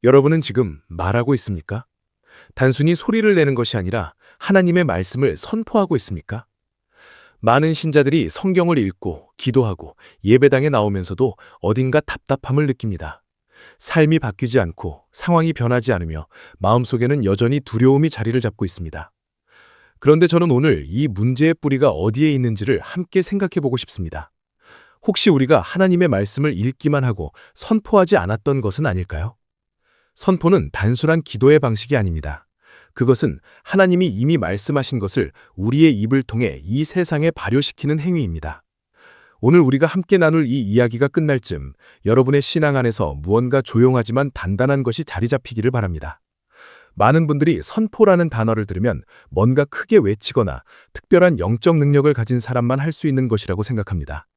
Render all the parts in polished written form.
여러분은 지금 말하고 있습니까? 단순히 소리를 내는 것이 아니라 하나님의 말씀을 선포하고 있습니까? 많은 신자들이 성경을 읽고 기도하고 예배당에 나오면서도 어딘가 답답함을 느낍니다. 삶이 바뀌지 않고 상황이 변하지 않으며 마음속에는 여전히 두려움이 자리를 잡고 있습니다. 그런데 저는 오늘 이 문제의 뿌리가 어디에 있는지를 함께 생각해 보고 싶습니다. 혹시 우리가 하나님의 말씀을 읽기만 하고 선포하지 않았던 것은 아닐까요? 선포는 단순한 기도의 방식이 아닙니다. 그것은 하나님이 이미 말씀하신 것을 우리의 입을 통해 이 세상에 발효시키는 행위입니다. 오늘 우리가 함께 나눌 이 이야기가 끝날 쯤 여러분의 신앙 안에서 무언가 조용하지만 단단한 것이 자리 잡히기를 바랍니다. 많은 분들이 선포라는 단어를 들으면 뭔가 크게 외치거나 특별한 영적 능력을 가진 사람만 할 수 있는 것이라고 생각합니다.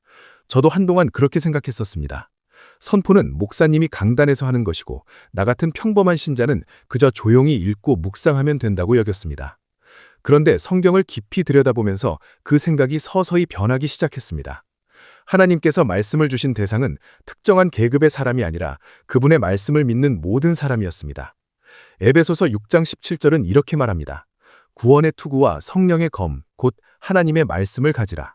저도 한동안 그렇게 생각했었습니다. 선포는 목사님이 강단에서 하는 것이고 나 같은 평범한 신자는 그저 조용히 읽고 묵상하면 된다고 여겼습니다. 그런데 성경을 깊이 들여다보면서 그 생각이 서서히 변하기 시작했습니다. 하나님께서 말씀을 주신 대상은 특정한 계급의 사람이 아니라 그분의 말씀을 믿는 모든 사람이었습니다. 에베소서 6장 17절은 이렇게 말합니다. 구원의 투구와 성령의 검, 곧 하나님의 말씀을 가지라.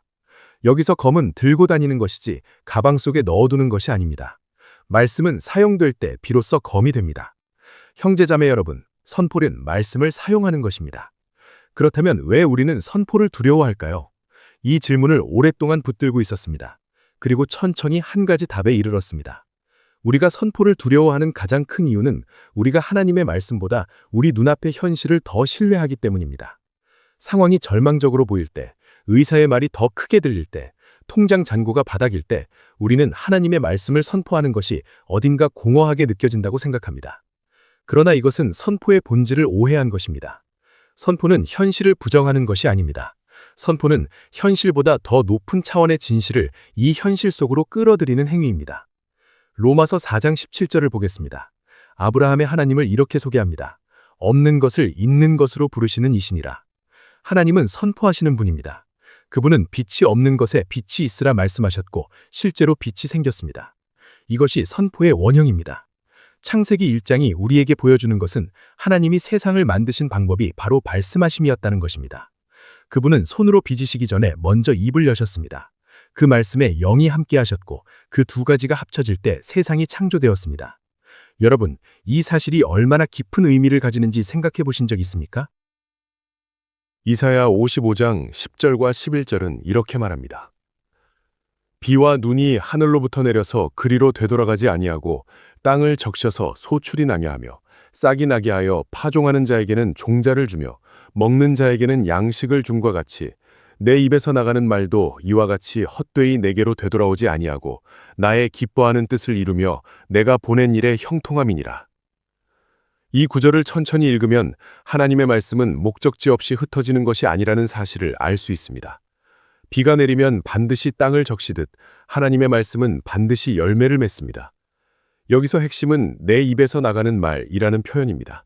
여기서 검은 들고 다니는 것이지 가방 속에 넣어두는 것이 아닙니다. 말씀은 사용될 때 비로소 검이 됩니다. 형제자매 여러분, 선포는 말씀을 사용하는 것입니다. 그렇다면 왜 우리는 선포를 두려워할까요? 이 질문을 오랫동안 붙들고 있었습니다. 그리고 천천히 한 가지 답에 이르렀습니다. 우리가 선포를 두려워하는 가장 큰 이유는 우리가 하나님의 말씀보다 우리 눈앞의 현실을 더 신뢰하기 때문입니다. 상황이 절망적으로 보일 때, 의사의 말이 더 크게 들릴 때, 통장 잔고가 바닥일 때 우리는 하나님의 말씀을 선포하는 것이 어딘가 공허하게 느껴진다고 생각합니다. 그러나 이것은 선포의 본질을 오해한 것입니다. 선포는 현실을 부정하는 것이 아닙니다. 선포는 현실보다 더 높은 차원의 진실을 이 현실 속으로 끌어들이는 행위입니다. 로마서 4장 17절을 보겠습니다. 아브라함의 하나님을 이렇게 소개합니다. 없는 것을 있는 것으로 부르시는 이시니라. 하나님은 선포하시는 분입니다. 그분은 빛이 없는 것에 빛이 있으라 말씀하셨고 실제로 빛이 생겼습니다. 이것이 선포의 원형입니다. 창세기 1장이 우리에게 보여주는 것은 하나님이 세상을 만드신 방법이 바로 말씀하심이었다는 것입니다. 그분은 손으로 빚으시기 전에 먼저 입을 여셨습니다. 그 말씀에 영이 함께 하셨고 그 두 가지가 합쳐질 때 세상이 창조되었습니다. 여러분, 이 사실이 얼마나 깊은 의미를 가지는지 생각해 보신 적 있습니까? 이사야 55장 10절과 11절은 이렇게 말합니다. 비와 눈이 하늘로부터 내려서 그리로 되돌아가지 아니하고 땅을 적셔서 소출이 나게 하며 싹이 나게 하여 파종하는 자에게는 종자를 주며 먹는 자에게는 양식을 줌과 같이 내 입에서 나가는 말도 이와 같이 헛되이 내게로 되돌아오지 아니하고 나의 기뻐하는 뜻을 이루며 내가 보낸 일의 형통함이니라. 이 구절을 천천히 읽으면 하나님의 말씀은 목적지 없이 흩어지는 것이 아니라는 사실을 알 수 있습니다. 비가 내리면 반드시 땅을 적시듯 하나님의 말씀은 반드시 열매를 맺습니다. 여기서 핵심은 내 입에서 나가는 말이라는 표현입니다.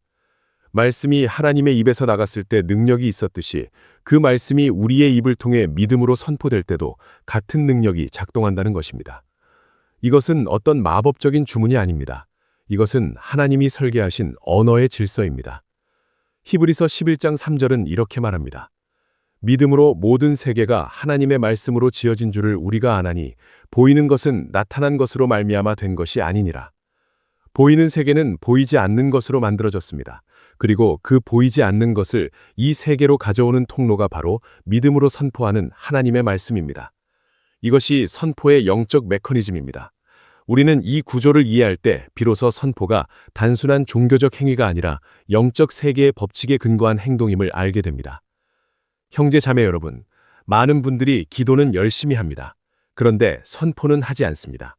말씀이 하나님의 입에서 나갔을 때 능력이 있었듯이 그 말씀이 우리의 입을 통해 믿음으로 선포될 때도 같은 능력이 작동한다는 것입니다. 이것은 어떤 마법적인 주문이 아닙니다. 이것은 하나님이 설계하신 언어의 질서입니다. 히브리서 11장 3절은 이렇게 말합니다. 믿음으로 모든 세계가 하나님의 말씀으로 지어진 줄을 우리가 아나니 보이는 것은 나타난 것으로 말미암아 된 것이 아니니라. 보이는 세계는 보이지 않는 것으로 만들어졌습니다. 그리고 그 보이지 않는 것을 이 세계로 가져오는 통로가 바로 믿음으로 선포하는 하나님의 말씀입니다. 이것이 선포의 영적 메커니즘입니다. 우리는 이 구조를 이해할 때 비로소 선포가 단순한 종교적 행위가 아니라 영적 세계의 법칙에 근거한 행동임을 알게 됩니다. 형제 자매 여러분, 많은 분들이 기도는 열심히 합니다. 그런데 선포는 하지 않습니다.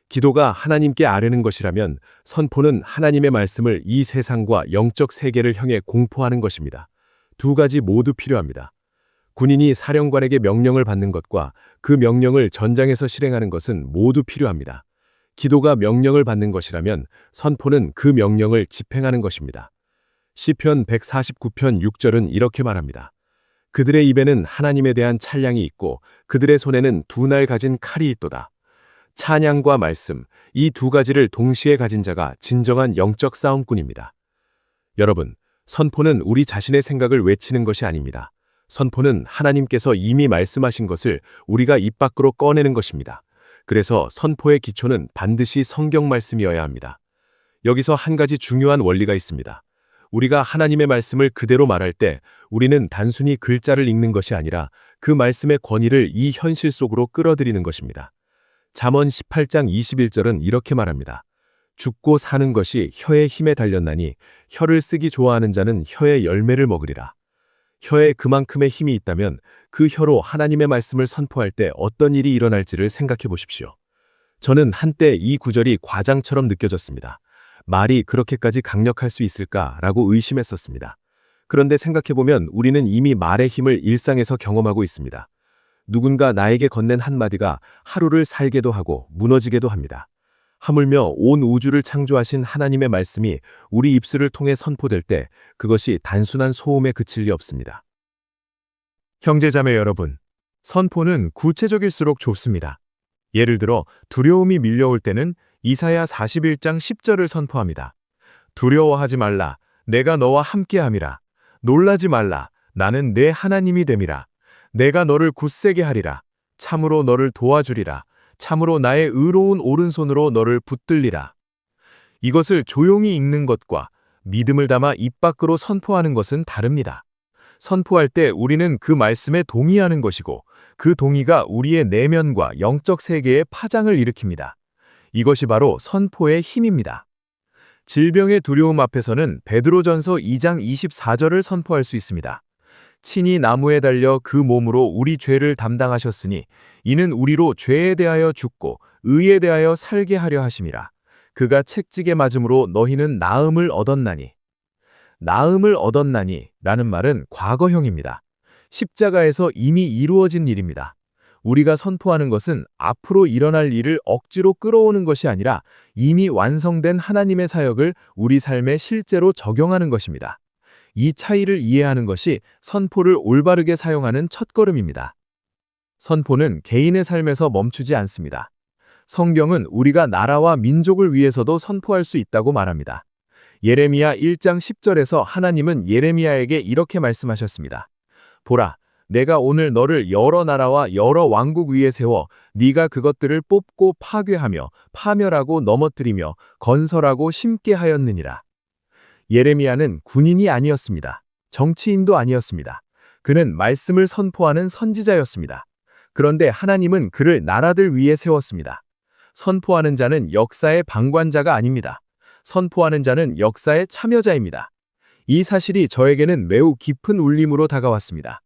기도가 하나님께 아뢰는 것이라면 선포는 하나님의 말씀을 이 세상과 영적 세계를 향해 공포하는 것입니다. 두 가지 모두 필요합니다. 군인이 사령관에게 명령을 받는 것과 그 명령을 전장에서 실행하는 것은 모두 필요합니다. 기도가 명령을 받는 것이라면 선포는 그 명령을 집행하는 것입니다. 시편 149편 6절은 이렇게 말합니다. 그들의 입에는 하나님에 대한 찬양이 있고 그들의 손에는 두 날 가진 칼이 있도다. 찬양과 말씀, 이 두 가지를 동시에 가진 자가 진정한 영적 싸움꾼입니다. 여러분, 선포는 우리 자신의 생각을 외치는 것이 아닙니다. 선포는 하나님께서 이미 말씀하신 것을 우리가 입 밖으로 꺼내는 것입니다. 그래서 선포의 기초는 반드시 성경 말씀이어야 합니다. 여기서 한 가지 중요한 원리가 있습니다. 우리가 하나님의 말씀을 그대로 말할 때 우리는 단순히 글자를 읽는 것이 아니라 그 말씀의 권위를 이 현실 속으로 끌어들이는 것입니다. 잠언 18장 21절은 이렇게 말합니다. 죽고 사는 것이 혀의 힘에 달렸나니 혀를 쓰기 좋아하는 자는 혀의 열매를 먹으리라. 혀에 그만큼의 힘이 있다면 그 혀로 하나님의 말씀을 선포할 때 어떤 일이 일어날지를 생각해 보십시오. 저는 한때 이 구절이 과장처럼 느껴졌습니다. 말이 그렇게까지 강력할 수 있을까라고 의심했었습니다. 그런데 생각해보면 우리는 이미 말의 힘을 일상에서 경험하고 있습니다. 누군가 나에게 건넨 한마디가 하루를 살게도 하고 무너지게도 합니다. 하물며 온 우주를 창조하신 하나님의 말씀이 우리 입술을 통해 선포될 때 그것이 단순한 소음에 그칠 리 없습니다. 형제자매 여러분, 선포는 구체적일수록 좋습니다. 예를 들어 두려움이 밀려올 때는 이사야 41장 10절을 선포합니다. 두려워하지 말라, 내가 너와 함께함이라. 놀라지 말라, 나는 내 하나님이 됨이라. 내가 너를 굳세게 하리라. 참으로 너를 도와주리라. 참으로 나의 의로운 오른손으로 너를 붙들리라. 이것을 조용히 읽는 것과 믿음을 담아 입 밖으로 선포하는 것은 다릅니다. 선포할 때 우리는 그 말씀에 동의하는 것이고 그 동의가 우리의 내면과 영적 세계에 파장을 일으킵니다. 이것이 바로 선포의 힘입니다. 질병의 두려움 앞에서는 베드로전서 2장 24절을 선포할 수 있습니다. 친히 나무에 달려 그 몸으로 우리 죄를 담당하셨으니 이는 우리로 죄에 대하여 죽고 의에 대하여 살게 하려 하심이라. 그가 책찍에 맞음으로 너희는 나음을 얻었나니. 나음을 얻었나니 라는 말은 과거형입니다. 십자가에서 이미 이루어진 일입니다. 우리가 선포하는 것은 앞으로 일어날 일을 억지로 끌어오는 것이 아니라 이미 완성된 하나님의 사역을 우리 삶에 실제로 적용하는 것입니다. 이 차이를 이해하는 것이 선포를 올바르게 사용하는 첫걸음입니다. 선포는 개인의 삶에서 멈추지 않습니다. 성경은 우리가 나라와 민족을 위해서도 선포할 수 있다고 말합니다. 예레미야 1장 10절에서 하나님은 예레미야에게 이렇게 말씀하셨습니다. 보라, 내가 오늘 너를 여러 나라와 여러 왕국 위에 세워 네가 그것들을 뽑고 파괴하며 파멸하고 넘어뜨리며 건설하고 심게 하였느니라. 예레미야는 군인이 아니었습니다. 정치인도 아니었습니다. 그는 말씀을 선포하는 선지자였습니다. 그런데 하나님은 그를 나라들 위에 세웠습니다. 선포하는 자는 역사의 방관자가 아닙니다. 선포하는 자는 역사의 참여자입니다. 이 사실이 저에게는 매우 깊은 울림으로 다가왔습니다.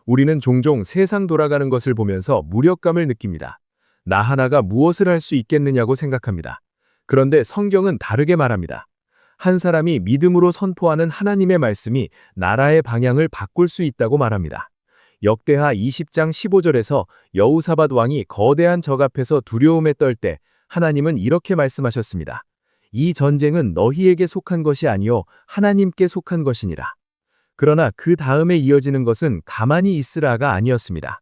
우리는 종종 세상 돌아가는 것을 보면서 무력감을 느낍니다. 나 하나가 무엇을 할 수 있겠느냐고 생각합니다. 그런데 성경은 다르게 말합니다. 한 사람이 믿음으로 선포하는 하나님의 말씀이 나라의 방향을 바꿀 수 있다고 말합니다. 역대하 20장 15절에서 여호사밧 왕이 거대한 적 앞에서 두려움에 떨 때 하나님은 이렇게 말씀하셨습니다. 이 전쟁은 너희에게 속한 것이 아니요 하나님께 속한 것이니라. 그러나 그 다음에 이어지는 것은 가만히 있으라가 아니었습니다.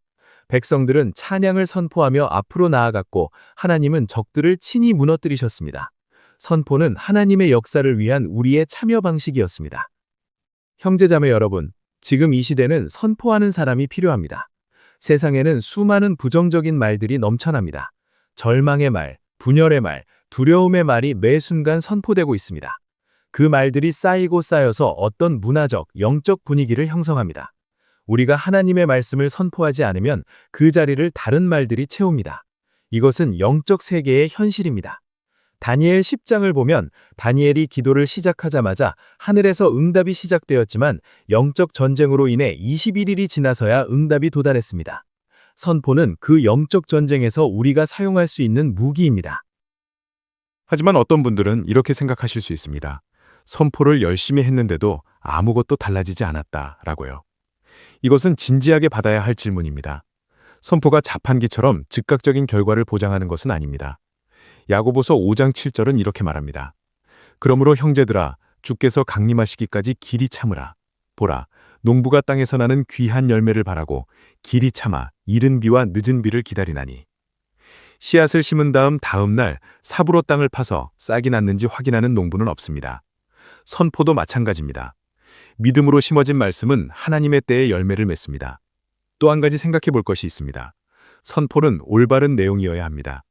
백성들은 찬양을 선포하며 앞으로 나아갔고 하나님은 적들을 친히 무너뜨리셨습니다. 선포는 하나님의 역사를 위한 우리의 참여 방식이었습니다. 형제자매 여러분, 지금 이 시대는 선포하는 사람이 필요합니다. 세상에는 수많은 부정적인 말들이 넘쳐납니다. 절망의 말, 분열의 말, 두려움의 말이 매 순간 선포되고 있습니다. 그 말들이 쌓이고 쌓여서 어떤 문화적, 영적 분위기를 형성합니다. 우리가 하나님의 말씀을 선포하지 않으면 그 자리를 다른 말들이 채웁니다. 이것은 영적 세계의 현실입니다. 다니엘 10장을 보면 다니엘이 기도를 시작하자마자 하늘에서 응답이 시작되었지만 영적 전쟁으로 인해 21일이 지나서야 응답이 도달했습니다. 선포는 그 영적 전쟁에서 우리가 사용할 수 있는 무기입니다. 하지만 어떤 분들은 이렇게 생각하실 수 있습니다. 선포를 열심히 했는데도 아무것도 달라지지 않았다라고요. 이것은 진지하게 받아야 할 질문입니다. 선포가 자판기처럼 즉각적인 결과를 보장하는 것은 아닙니다. 야고보서 5장 7절은 이렇게 말합니다. 그러므로 형제들아, 주께서 강림하시기까지 길이 참으라. 보라, 농부가 땅에서 나는 귀한 열매를 바라고 길이 참아 이른 비와 늦은 비를 기다리나니. 씨앗을 심은 다음 날 삽으로 땅을 파서 싹이 났는지 확인하는 농부는 없습니다. 선포도 마찬가지입니다. 믿음으로 심어진 말씀은 하나님의 때에 열매를 맺습니다. 또 한 가지 생각해 볼 것이 있습니다. 선포는 올바른 내용이어야 합니다.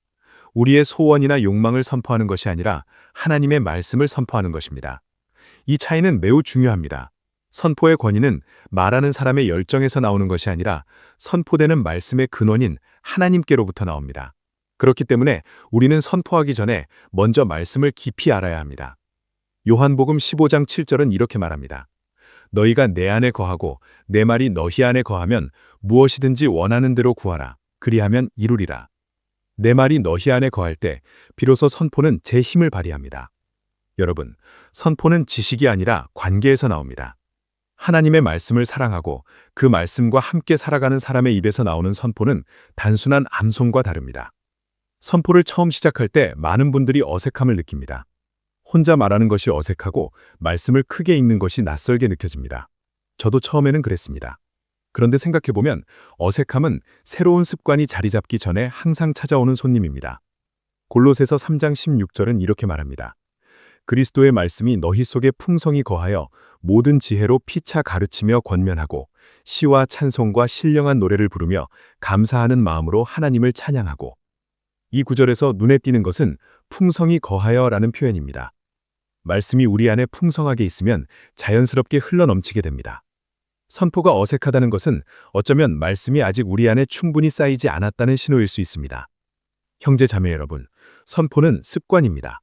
우리의 소원이나 욕망을 선포하는 것이 아니라 하나님의 말씀을 선포하는 것입니다. 이 차이는 매우 중요합니다. 선포의 권위는 말하는 사람의 열정에서 나오는 것이 아니라 선포되는 말씀의 근원인 하나님께로부터 나옵니다. 그렇기 때문에 우리는 선포하기 전에 먼저 말씀을 깊이 알아야 합니다. 요한복음 15장 7절은 이렇게 말합니다. 너희가 내 안에 거하고 내 말이 너희 안에 거하면 무엇이든지 원하는 대로 구하라. 그리하면 이루리라. 내 말이 너희 안에 거할 때 비로소 선포는 제 힘을 발휘합니다. 여러분, 선포는 지식이 아니라 관계에서 나옵니다. 하나님의 말씀을 사랑하고 그 말씀과 함께 살아가는 사람의 입에서 나오는 선포는 단순한 암송과 다릅니다. 선포를 처음 시작할 때 많은 분들이 어색함을 느낍니다. 혼자 말하는 것이 어색하고 말씀을 크게 읽는 것이 낯설게 느껴집니다. 저도 처음에는 그랬습니다. 그런데 생각해보면 어색함은 새로운 습관이 자리 잡기 전에 항상 찾아오는 손님입니다. 골로새서 3장 16절은 이렇게 말합니다. 그리스도의 말씀이 너희 속에 풍성히 거하여 모든 지혜로 피차 가르치며 권면하고 시와 찬송과 신령한 노래를 부르며 감사하는 마음으로 하나님을 찬양하고. 이 구절에서 눈에 띄는 것은 풍성히 거하여라는 표현입니다. 말씀이 우리 안에 풍성하게 있으면 자연스럽게 흘러넘치게 됩니다. 선포가 어색하다는 것은 어쩌면 말씀이 아직 우리 안에 충분히 쌓이지 않았다는 신호일 수 있습니다. 형제 자매 여러분, 선포는 습관입니다.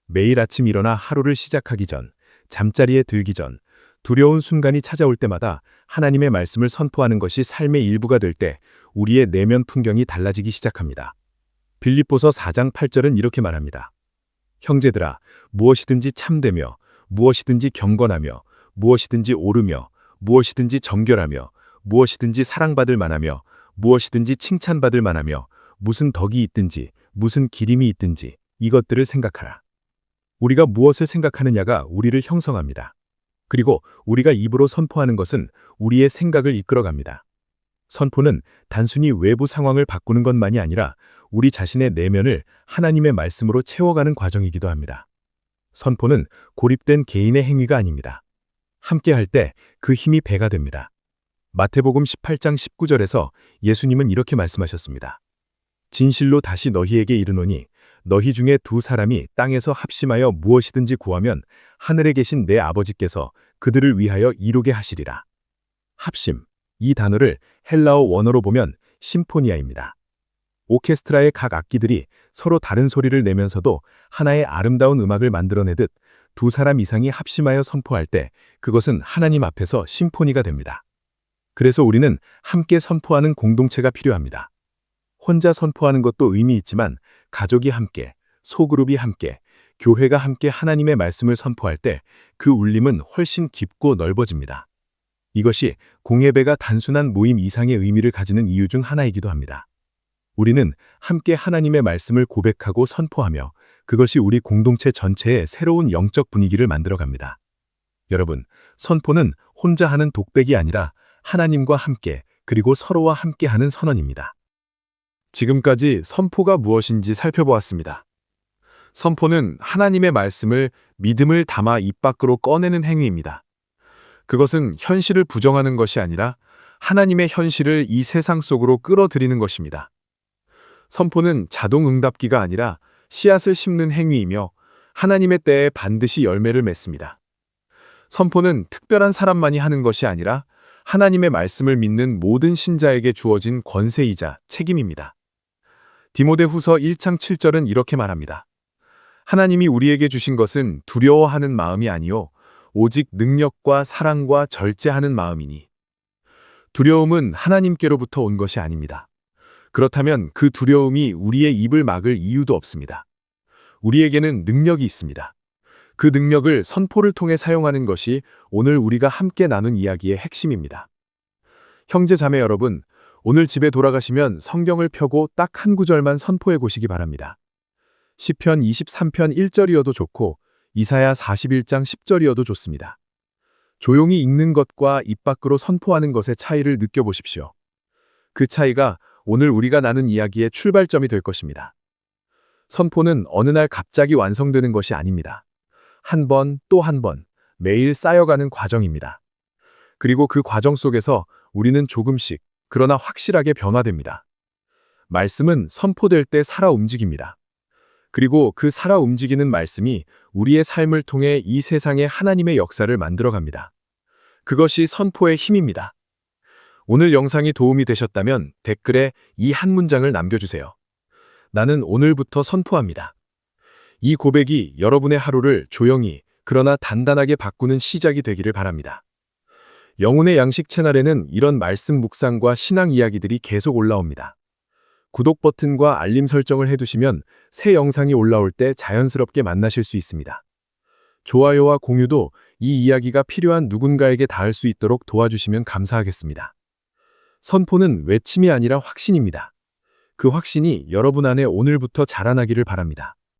매일 아침 일어나 하루를 시작하기 전, 잠자리에 들기 전, 두려운 순간이 찾아올 때마다 하나님의 말씀을 선포하는 것이 삶의 일부가 될 때 우리의 내면 풍경이 달라지기 시작합니다. 빌립보서 4장 8절은 이렇게 말합니다. 형제들아, 무엇이든지 참되며, 무엇이든지 경건하며, 무엇이든지 옳으며, 무엇이든지 정결하며, 무엇이든지 사랑받을 만하며, 무엇이든지 칭찬받을 만하며, 무슨 덕이 있든지, 무슨 기림이 있든지 이것들을 생각하라. 우리가 무엇을 생각하느냐가 우리를 형성합니다. 그리고 우리가 입으로 선포하는 것은 우리의 생각을 이끌어갑니다. 선포는 단순히 외부 상황을 바꾸는 것만이 아니라 우리 자신의 내면을 하나님의 말씀으로 채워가는 과정이기도 합니다. 선포는 고립된 개인의 행위가 아닙니다. 함께 할 때 그 힘이 배가 됩니다. 마태복음 18장 19절에서 예수님은 이렇게 말씀하셨습니다. 진실로 다시 너희에게 이르노니 너희 중에 두 사람이 땅에서 합심하여 무엇이든지 구하면 하늘에 계신 내 아버지께서 그들을 위하여 이루게 하시리라. 합심, 이 단어를 헬라어 원어로 보면 심포니아입니다. 오케스트라의 각 악기들이 서로 다른 소리를 내면서도 하나의 아름다운 음악을 만들어내듯 두 사람 이상이 합심하여 선포할 때 그것은 하나님 앞에서 심포니가 됩니다. 그래서 우리는 함께 선포하는 공동체가 필요합니다. 혼자 선포하는 것도 의미 있지만 가족이 함께, 소그룹이 함께, 교회가 함께 하나님의 말씀을 선포할 때 그 울림은 훨씬 깊고 넓어집니다. 이것이 공예배가 단순한 모임 이상의 의미를 가지는 이유 중 하나이기도 합니다. 우리는 함께 하나님의 말씀을 고백하고 선포하며 그것이 우리 공동체 전체의 새로운 영적 분위기를 만들어갑니다. 여러분, 선포는 혼자 하는 독백이 아니라 하나님과 함께 그리고 서로와 함께 하는 선언입니다. 지금까지 선포가 무엇인지 살펴보았습니다. 선포는 하나님의 말씀을 믿음을 담아 입 밖으로 꺼내는 행위입니다. 그것은 현실을 부정하는 것이 아니라 하나님의 현실을 이 세상 속으로 끌어들이는 것입니다. 선포는 자동 응답기가 아니라 씨앗을 심는 행위이며 하나님의 때에 반드시 열매를 맺습니다. 선포는 특별한 사람만이 하는 것이 아니라 하나님의 말씀을 믿는 모든 신자에게 주어진 권세이자 책임입니다. 디모데후서 1장 7절은 이렇게 말합니다. 하나님이 우리에게 주신 것은 두려워하는 마음이 아니요 오직 능력과 사랑과 절제하는 마음이니. 두려움은 하나님께로부터 온 것이 아닙니다. 그렇다면 그 두려움이 우리의 입을 막을 이유도 없습니다. 우리에게는 능력이 있습니다. 그 능력을 선포를 통해 사용하는 것이 오늘 우리가 함께 나눈 이야기의 핵심입니다. 형제 자매 여러분, 오늘 집에 돌아가시면 성경을 펴고 딱 한 구절만 선포해 보시기 바랍니다. 시편 23편 1절이어도 좋고 이사야 41장 10절이어도 좋습니다. 조용히 읽는 것과 입 밖으로 선포하는 것의 차이를 느껴보십시오. 그 차이가 오늘 우리가 나눈 이야기의 출발점이 될 것입니다. 선포는 어느 날 갑자기 완성되는 것이 아닙니다. 한 번, 또 한 번, 매일 쌓여가는 과정입니다. 그리고 그 과정 속에서 우리는 조금씩, 그러나 확실하게 변화됩니다. 말씀은 선포될 때 살아 움직입니다. 그리고 그 살아 움직이는 말씀이 우리의 삶을 통해 이 세상에 하나님의 역사를 만들어갑니다. 그것이 선포의 힘입니다. 오늘 영상이 도움이 되셨다면 댓글에 이 한 문장을 남겨주세요. 나는 오늘부터 선포합니다. 이 고백이 여러분의 하루를 조용히 그러나 단단하게 바꾸는 시작이 되기를 바랍니다. 영혼의 양식 채널에는 이런 말씀 묵상과 신앙 이야기들이 계속 올라옵니다. 구독 버튼과 알림 설정을 해두시면 새 영상이 올라올 때 자연스럽게 만나실 수 있습니다. 좋아요와 공유도 이 이야기가 필요한 누군가에게 닿을 수 있도록 도와주시면 감사하겠습니다. 선포는 외침이 아니라 확신입니다. 그 확신이 여러분 안에 오늘부터 자라나기를 바랍니다.